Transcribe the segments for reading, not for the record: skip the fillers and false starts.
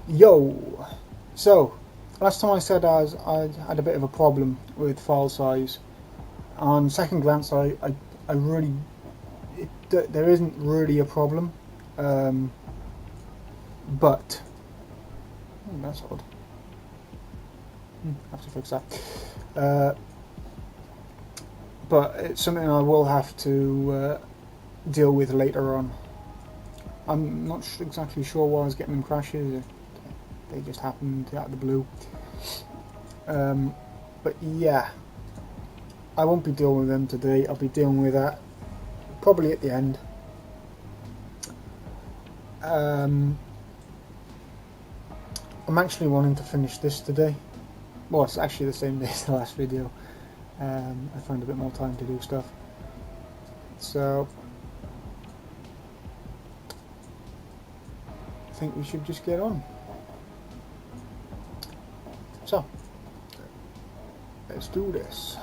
Yo! So, last time I said I had a bit of a problem with file size. On second glance, I really... there isn't really a problem. But... that's odd. Have to fix that. But it's something I will have to deal with later on. I'm not exactly sure why I was getting them crashes. They just happened out of the blue. But yeah, I won't be dealing with them today. I'll be dealing with that probably at the end. I'm actually wanting to finish this today. Well, it's actually the same day as the last video. I find a bit more time to do stuff. So I think we should just get on. So let's do this.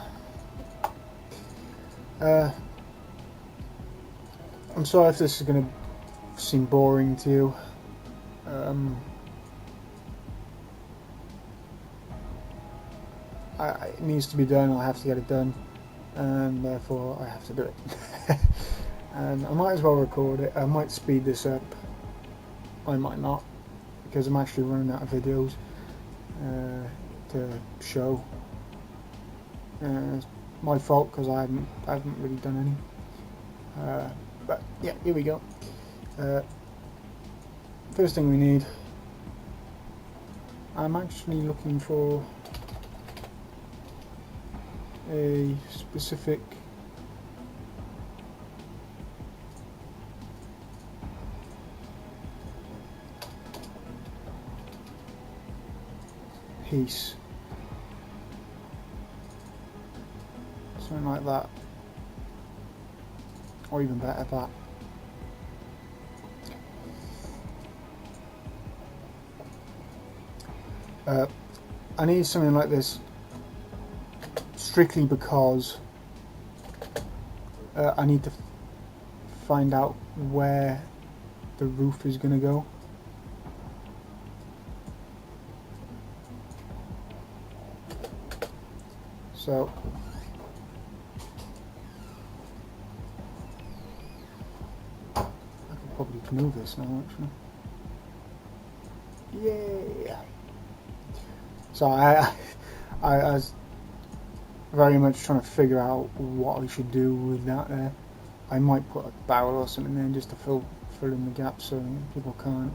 I'm sorry if this is going to seem boring to you. It needs to be done. I have to get it done, and therefore I have to do it. And I might as well record it. I might speed this up. I might not, because I'm actually running out of videos to show. It's my fault because I haven't really done any. But yeah, here we go. First thing we need. I'm actually looking for a specific piece, something like that, or even better, that. I need something like this strictly because I need to find out where the roof is going to go. So I could probably move this now, actually. Yeah. So I was very much trying to figure out what I should do with that there. I might put a barrel or something there just to fill in the gaps so people can't.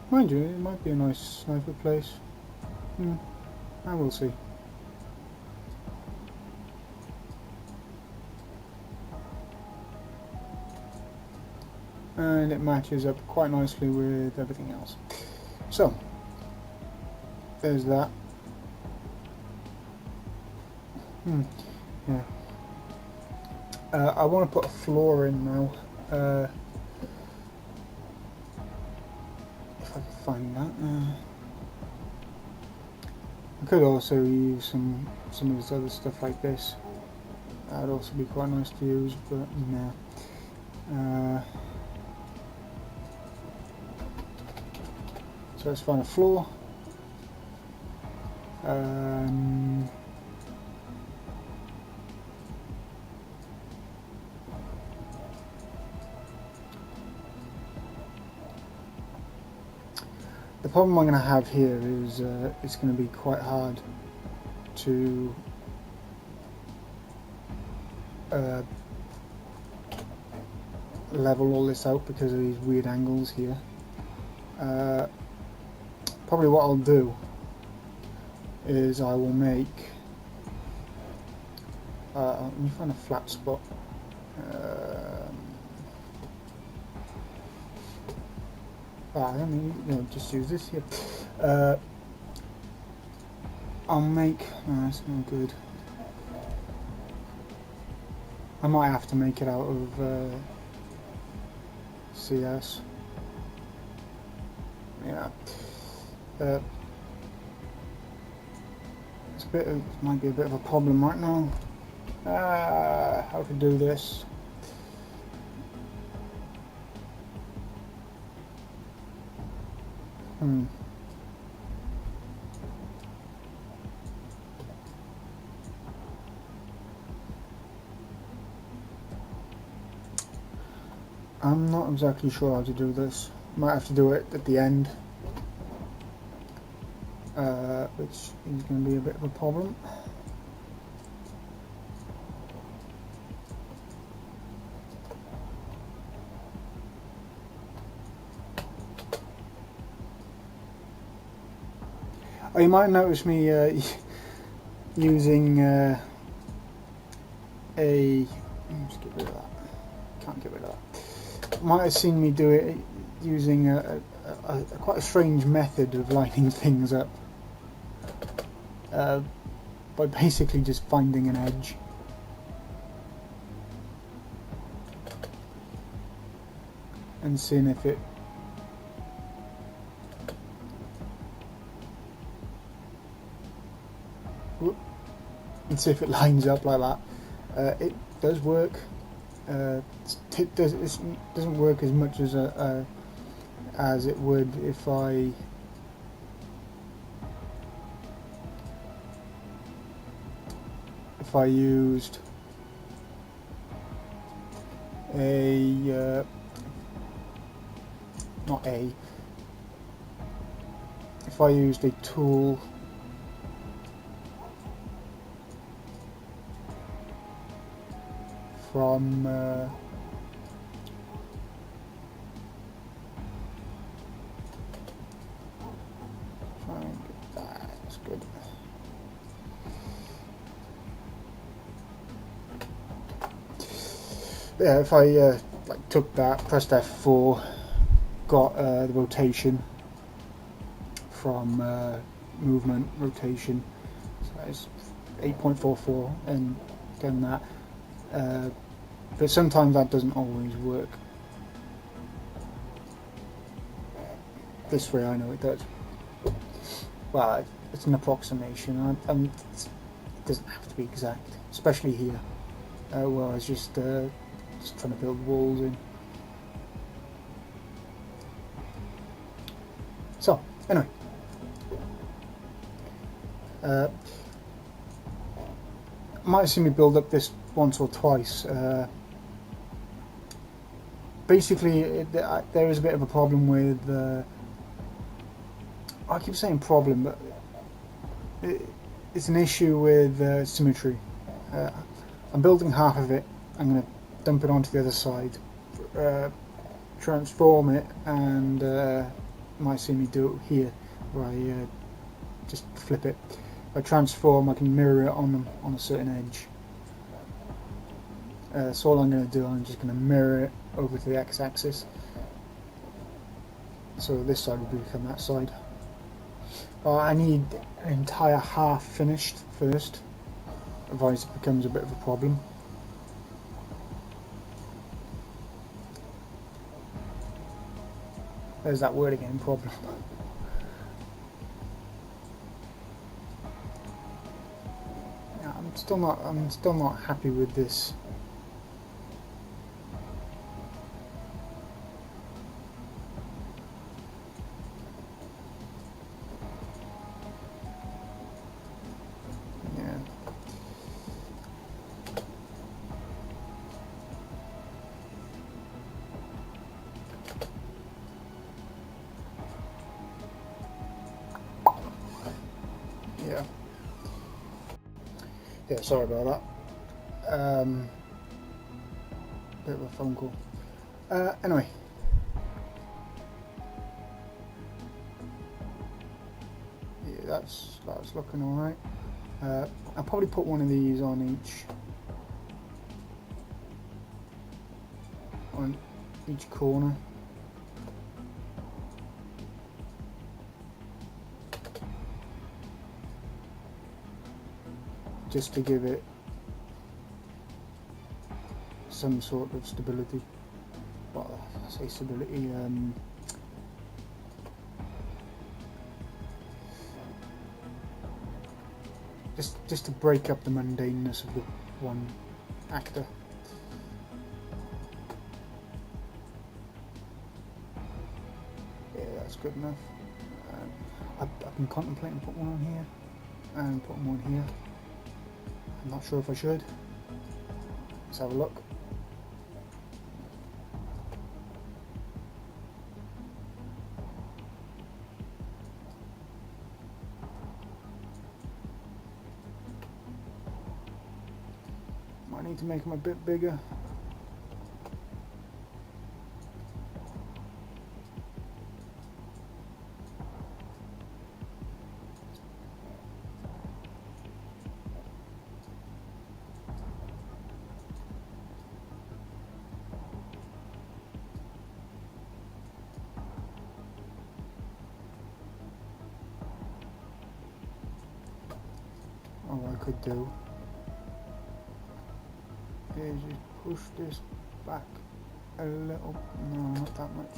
Mind you, it might be a nice sniper place. I will see. And it matches up quite nicely with everything else. So there's that. Yeah. I want to put a floor in now. If I can find that. I could also use some of this other stuff like this. That'd also be quite nice to use, but no. So let's find a floor. The problem I'm going to have here is it's going to be quite hard to level all this out because of these weird angles here. Probably what I'll do is I will make let me find a flat spot. I mean, just use this here. I'll make. That's no good. I might have to make it out of CS. Yeah. It might be a bit of a problem right now. How to do this? I'm not exactly sure how to do this. Might have to do it at the end, which is going to be a bit of a problem. Oh, you might notice me using a... Let's get rid of that. Can't get rid of that. Might have seen me do it using quite a strange method of lining things up, by basically just finding an edge. And seeing if it lines up like that. It does work. It doesn't work as much as it would if I used if I used a tool from try and get that. That's good. Yeah, if I like took that, pressed F4, got the rotation from movement rotation, so it's 8.44, and done that. But sometimes that doesn't always work. This way I know it does. Well, it's an approximation, and it doesn't have to be exact, especially here, where I was just trying to build walls in. So, anyway. Might have seen me build up this once or twice. Basically, there is a bit of a problem with... I keep saying problem, but it's an issue with symmetry. I'm building half of it. I'm going to dump it onto the other side, transform it, and you might see me do it here, where I just flip it. If I transform, I can mirror it on a certain edge. So all I'm going to do, I'm just going to mirror it over to the x-axis. So this side will become that side. I need an entire half finished first, otherwise it becomes a bit of a problem. There's that word again, problem. Yeah, I'm still not happy with this. Yeah, sorry about that. Bit of a phone call. Anyway. Yeah, that's looking alright. I'll probably put one of these on each corner. Just to give it some sort of stability. Well, I say stability. Just to break up the mundaneness of the one actor. Yeah, that's good enough. I've been contemplating putting one on here and putting one here. I'm not sure if I should. Let's have a look. need to make them a bit bigger. What I could do is just push this back a little. No, not that much.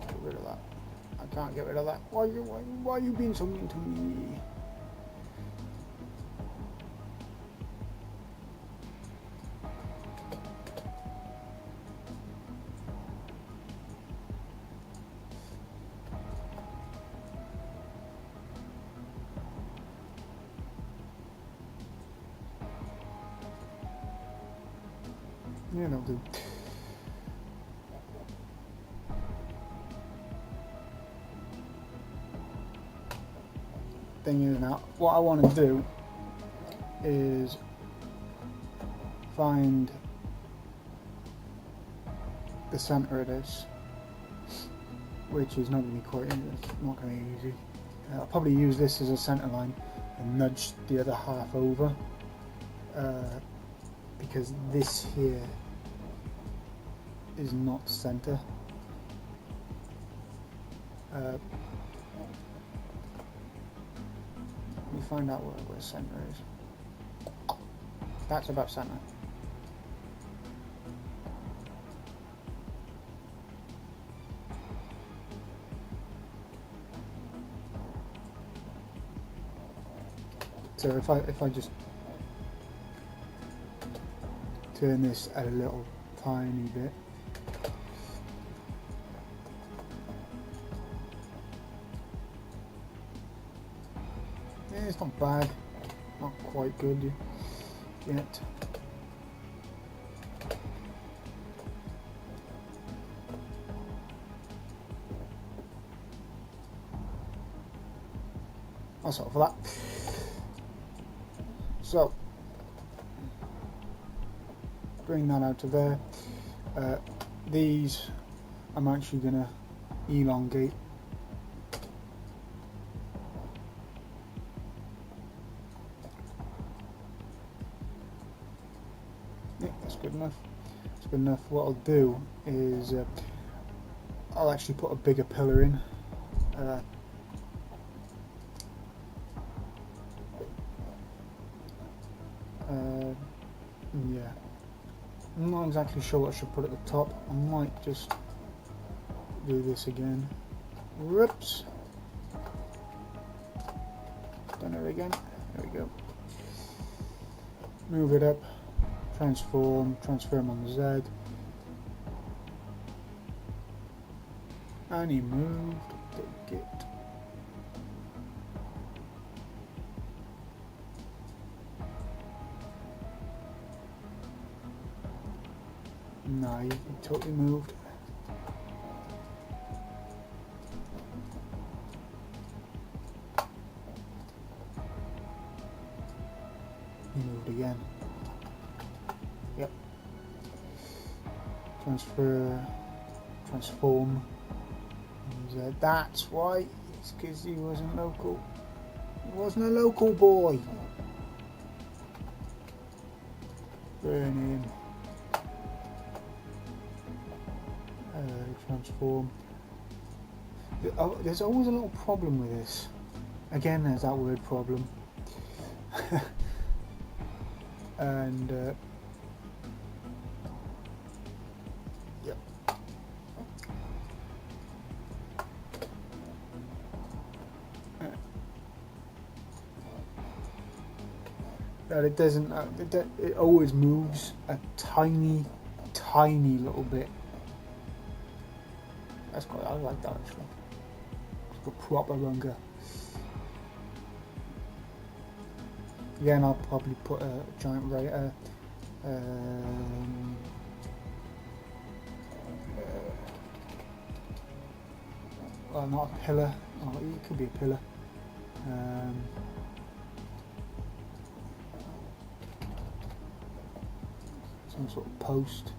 Get rid of that. I can't get rid of that. Why are you being so mean to me? Yeah, that'll do. Thing is now, what I want to do is find the center of this, which is not going to be quite not going to be easy. I'll probably use this as a center line and nudge the other half over, because this here is not center. Let me find out where center is. That's about center. So if I just turn this a little tiny bit, yeah, it's not bad, not quite good yet. That's all for that. So bring that out to there. These I'm actually going to elongate. Yeah, that's good enough. That's good enough. What I'll do is I'll actually put a bigger pillar in. Yeah, I'm not exactly sure what I should put at the top. I might just do this again. Whoops. Done it again. There we go. Move it up. Transform on Z. And he moved the git. No, he totally moved. He moved again. Yep. Transform. That's why. It's because he wasn't local. He wasn't a local boy. Burn him. Transform. There's always a little problem with this. Again, there's that word problem. And yep. That it doesn't. It always moves a tiny little bit. That's quite. I like that actually. It's got proper runga. Again, I'll probably put a giant radiator. Well, not a pillar. Oh, it could be a pillar. some sort of post.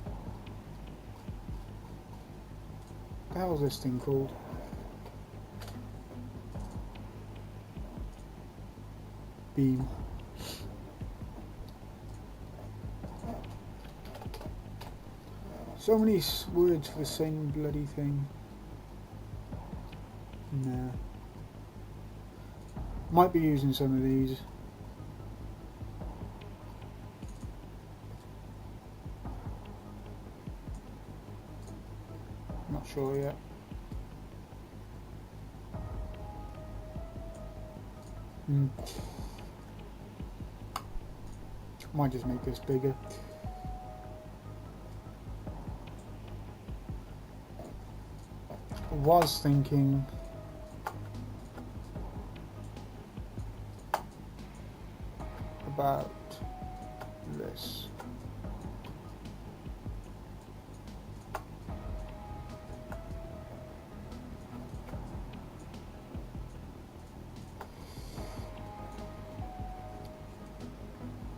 What the hell is this thing called? Beam. So many words for the same bloody thing. Nah. Might be using some of these. Not sure yet. Might just make this bigger. Was thinking about this.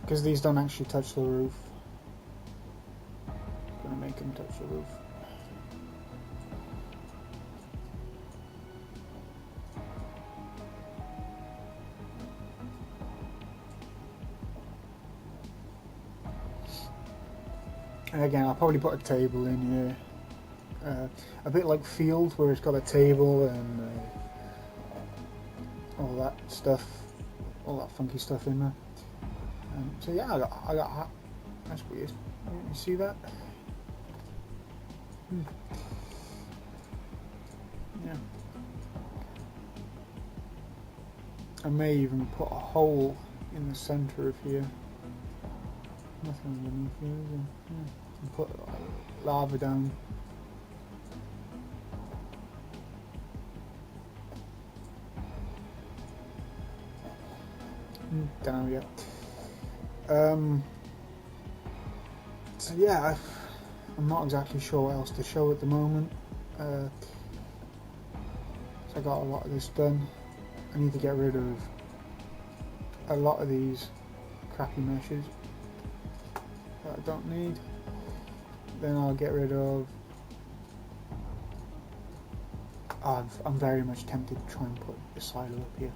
Because these don't actually touch the roof. I'm gonna make them touch the roof. And again, I'll probably put a table in here. A bit like Field, where it's got a table and all that stuff, all that funky stuff in there. So yeah, I got that's weird. You see that? Yeah. I may even put a hole in the center of here. Nothing underneath here, is there? Yeah. And put lava down. Down yet. So yeah, I'm not exactly sure what else to show at the moment. So I got a lot of this done. I need to get rid of a lot of these crappy meshes that I don't need. Then I'll get rid of... I'm very much tempted to try and put the silo up here.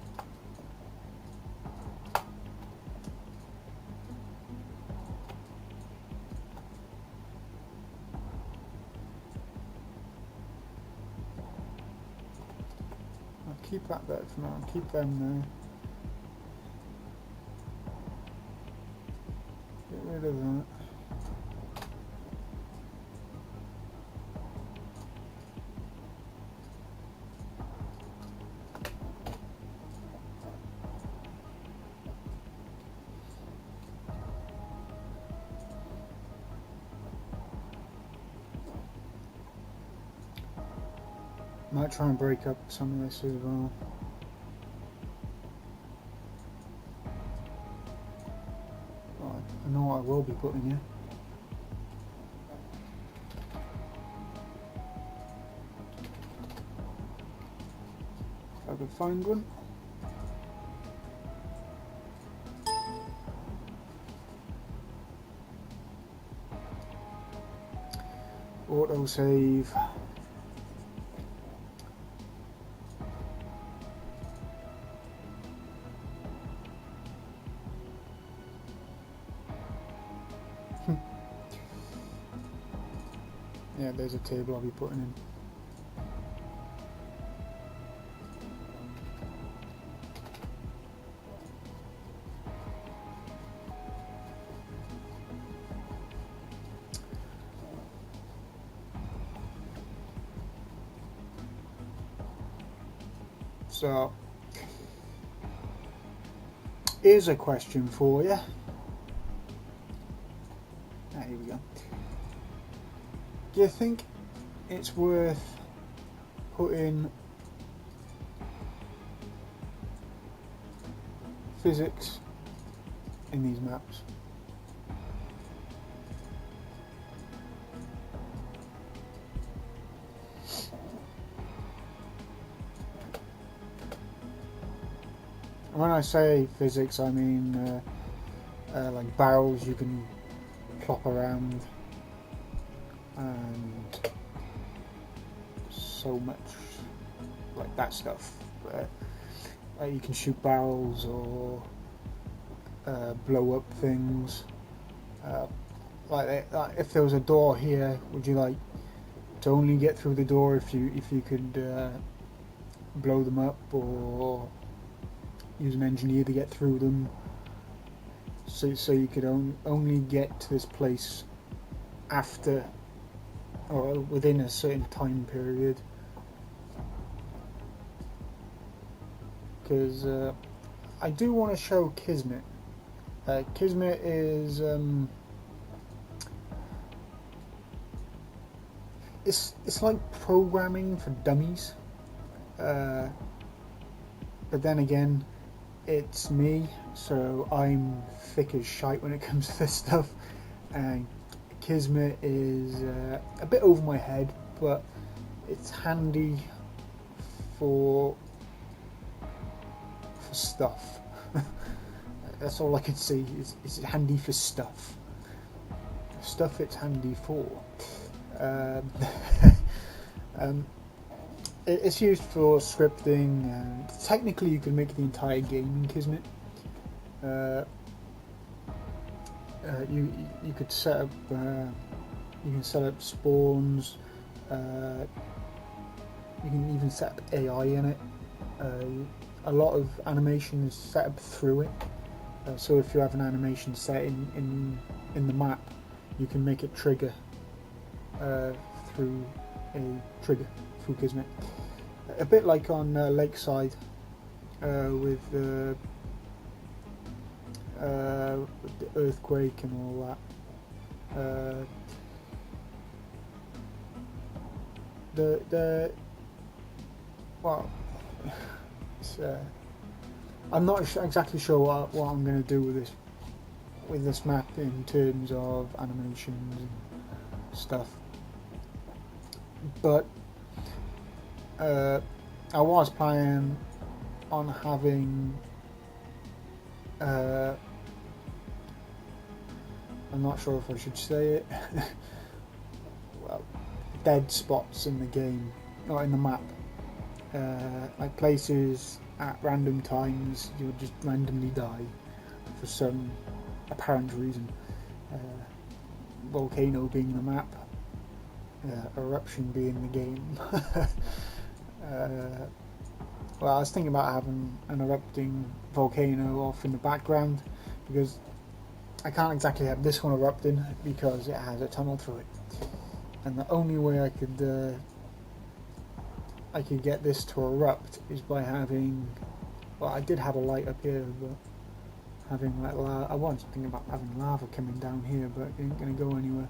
Keep that there for now, keep them there. Get rid of that. Might try and break up some of this as well. Right, I know what I will be putting here. If I could find one. Autosave. Yeah, there's a table I'll be putting in. So, here's a question for you. Here we go. Do you think it's worth putting physics in these maps? When I say physics, I mean like barrels you can plop around, and so much like that stuff. You can shoot barrels or blow up things. Like if there was a door here, would you like to only get through the door if you could blow them up, or use an engineer to get through them? So you could only get to this place after or within a certain time period. Because I do want to show Kismet. Kismet is it's like programming for dummies, but then again, it's me, so I'm thick as shite when it comes to this stuff, and Kismet is a bit over my head, but it's handy for stuff. That's all I can say. It's handy for stuff. Stuff it's handy for. It's used for scripting, and technically you can make the entire game in Kismet. You could set up spawns. You can even set up AI in it. A lot of animation is set up through it. So if you have an animation set in the map, you can make it trigger through Kismet. A bit like on Lakeside with the earthquake and all that. Well, I'm not exactly sure what I'm going to do with this map in terms of animations and stuff, but I was planning on having I'm not sure if I should say it well, dead spots in the game, not in the map, like places at random times you would just randomly die for some apparent reason. Volcano being the map, eruption being the game. Well, I was thinking about having an erupting volcano off in the background, because I can't exactly have this one erupting because it has a tunnel through it, and the only way I could get this to erupt is by having, well, I did have a light up here, but having like I was thinking about having lava coming down here, but it ain't gonna go anywhere.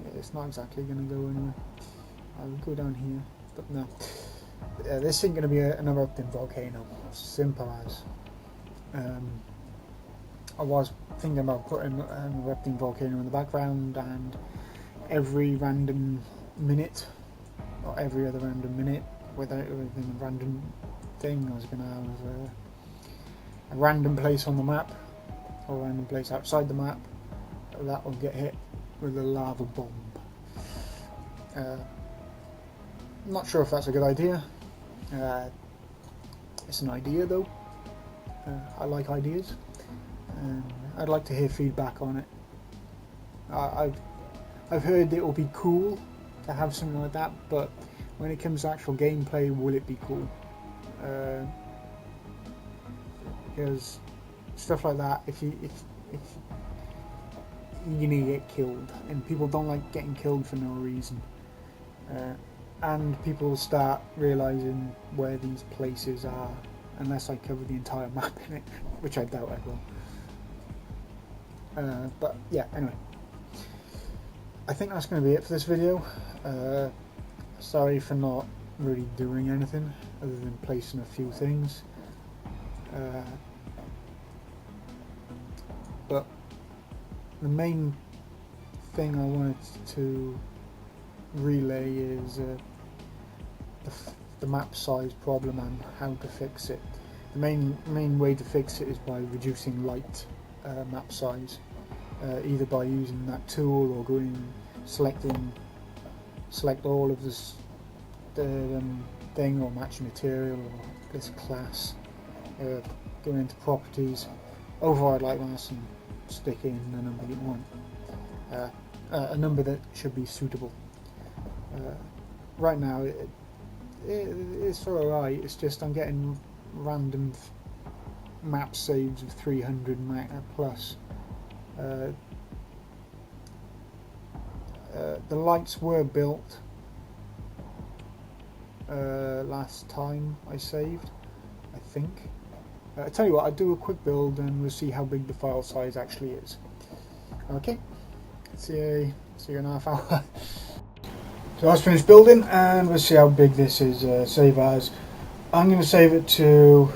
Yeah, it's not exactly gonna go anywhere. I'll go down here, but no. This ain't gonna be an erupting volcano. Simple as. I was thinking about putting an erupting volcano in the background, and every random minute, or every other random minute, without a random thing, I was going to have a random place on the map, or a random place outside the map, that will get hit with a lava bomb. I'm not sure if that's a good idea. It's an idea though. I like ideas, and I'd like to hear feedback on it. I've heard it will be cool to have something like that, but when it comes to actual gameplay, will it be cool? Because stuff like that, if you're gonna get killed, and people don't like getting killed for no reason, and people start realizing where these places are unless I cover the entire map in it, which I doubt I will. But yeah, anyway, I think that's going to be it for this video. Sorry for not really doing anything other than placing a few things, but the main thing I wanted to relay is the map size problem and how to fix it. the main way to fix it is by reducing light map size, either by using that tool or select all of this thing, or match material, or this class, going into properties, override light mass, and stick in the number you want, a number that should be suitable. Right now it's alright, it's just I'm getting random map saves of 300 plus. The lights were built last time I saved, I think. I tell you what, I'll do a quick build and we'll see how big the file size actually is. Okay, see you in half hour. So I've finished building and we'll see how big this is. Save as. I'm going to save it to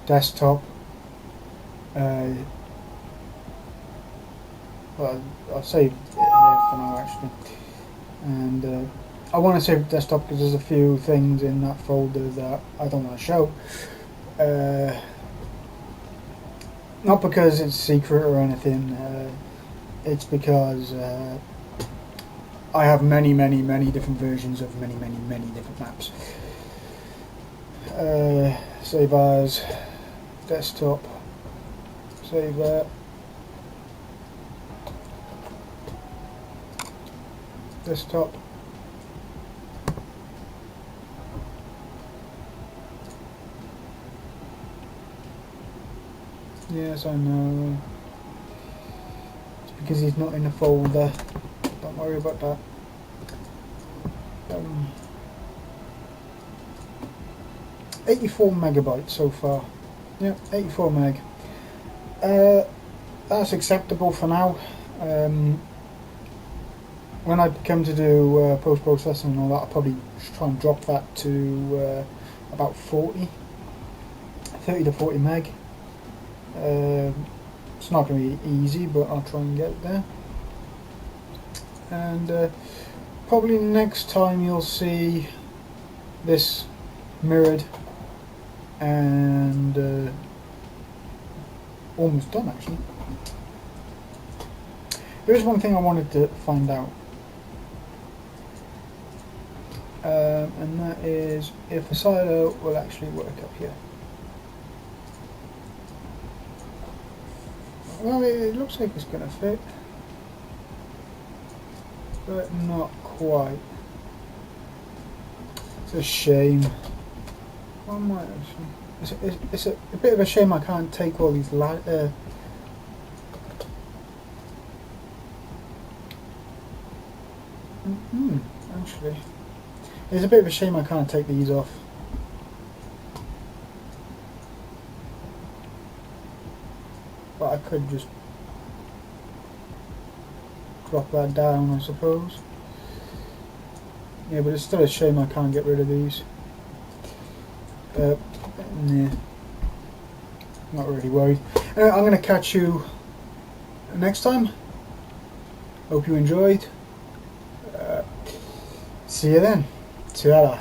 desktop. Well, I'll save it here for now actually. And I want to save it to desktop because there's a few things in that folder that I don't want to show. Not because it's secret or anything, it's because I have many different versions of many different maps. Save as, desktop, save that, desktop, yes I know, it's because he's not in a folder, don't worry about that. 84 megabytes so far. Yeah, 84 meg. That's acceptable for now. When I come to do post-processing and all that, I'll probably try and drop that to about 30 to 40 meg. It's not going to be easy, but I'll try and get there. And probably next time you'll see this mirrored and almost done actually. There is one thing I wanted to find out, and that is if the silo will actually work up here. Well, it looks like it's going to fit, but not quite. It's a shame. I might actually. It's a bit of a shame I can't take all these actually, it's a bit of a shame I can't take these off. But I could just drop that down, I suppose. Yeah, but it's still a shame I can't get rid of these. Nah, not really worried. I'm going to catch you next time. Hope you enjoyed. See you then. Ta-da.